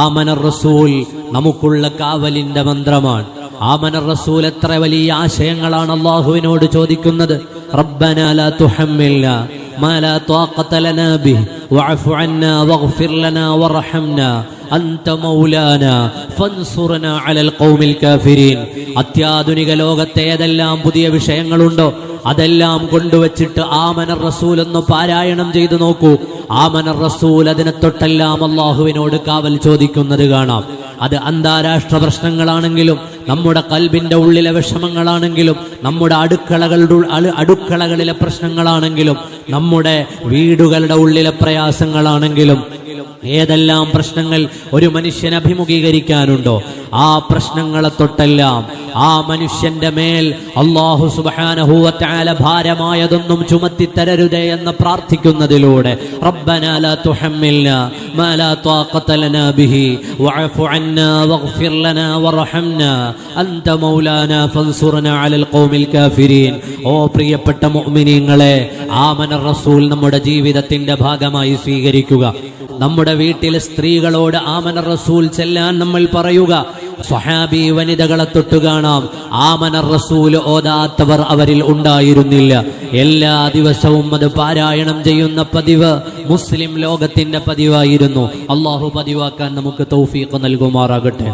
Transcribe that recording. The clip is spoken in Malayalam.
ആമനർ റസൂൽ നമുക്കുള്ള കാവലിന്റെ മന്ത്രമാണ്. ആമനർ റസൂൽ എത്ര വലിയ ആശയങ്ങളാണ് അല്ലാഹുവിനോട് ചോദിക്കുന്നത്. റബ്ബനാ ലാ തുഹമ്മിൽനാ മാ ലാ ത്വാഖത ലനാ ബിഹി വഅഫു അന്നാ വഗ്ഫിർ ലനാ വർഹംനാ അൻത മൗലാനാ ഫൻസുർനാ അലൽ ഖൗമിൽ കാഫിരീൻ. അത്യാധുനിക ലോകത്തെ ഏതെല്ലാം പുതിയ വിഷയങ്ങളുണ്ടോ അതെല്ലാം കൊണ്ടുവച്ചിട്ട് ആമനർ റസൂൽ ഒന്ന് പാരായണം ചെയ്തു നോക്കൂ. ആമനർ റസൂൽ അതിനെ തൊട്ടെല്ലാം അല്ലാഹുവിനോട് കാവൽ ചോദിക്കുന്നത് കാണാം. അത് അന്താരാഷ്ട്ര പ്രശ്നങ്ങളാണെങ്കിലും, നമ്മുടെ കൽബിന്റെ ഉള്ളിലെ വിഷമങ്ങളാണെങ്കിലും, നമ്മുടെ അടുക്കളകളിലെ പ്രശ്നങ്ങളാണെങ്കിലും, നമ്മുടെ വീടുകളുടെ ഉള്ളിലെ പ്രയാസങ്ങളാണെങ്കിലും, ഏതെല്ലാം പ്രശ്നങ്ങൾ ഒരു മനുഷ്യൻ അഭിമുഖീകരിക്കാനുണ്ടോ ആ പ്രശ്നങ്ങളെ തൊട്ടെല്ലാം ആ മനുഷ്യന്റെ മേൽ അല്ലാഹു സുബ്ഹാനഹു വ തആല ഭാരമായതൊന്നും ചുമത്തി തരരുതേ എന്ന് പ്രാർത്ഥിക്കുന്നതിലൂടെ റബ്ബനാ ലാ തുഹമ്മിൽനാ മാ ലാ ത്വാഖത ലനാ ബിഹി വഅഫു അന്നാ വഗ്ഫിർ ലനാ വർഹംനാ അൻത മൗലാനാ ഫൻസുർനാ അലൽ ഖൗമിൽ കാഫിരീൻ. ഓ പ്രിയപ്പെട്ട മുഅ്മിനീങ്ങളെ, ആമനർ റസൂൽ നമ്മുടെ ജീവിതത്തിന്റെ ഭാഗമായി സ്വീകരിക്കുക. നമ്മുടെ വീട്ടിലെ സ്ത്രീകളോട് ആമനർ റസൂൽ ചെല്ലാൻ നമ്മൾ പറയുക. സ്വഹാബി വനിതകളെ തൊട്ട് കാണാം, ആമനർ റസൂൽ ഓതാത്തവർ അവരിൽ ഉണ്ടായിരുന്നില്ല. എല്ലാ ദിവസവും അത് പാരായണം ചെയ്യുന്ന പതിവ് മുസ്ലിം ലോകത്തിന്റെ പതിവായിരുന്നു. അല്ലാഹു പതിവാക്കാൻ നമുക്ക് തൗഫീഖ് നൽകുമാറാകട്ടെ.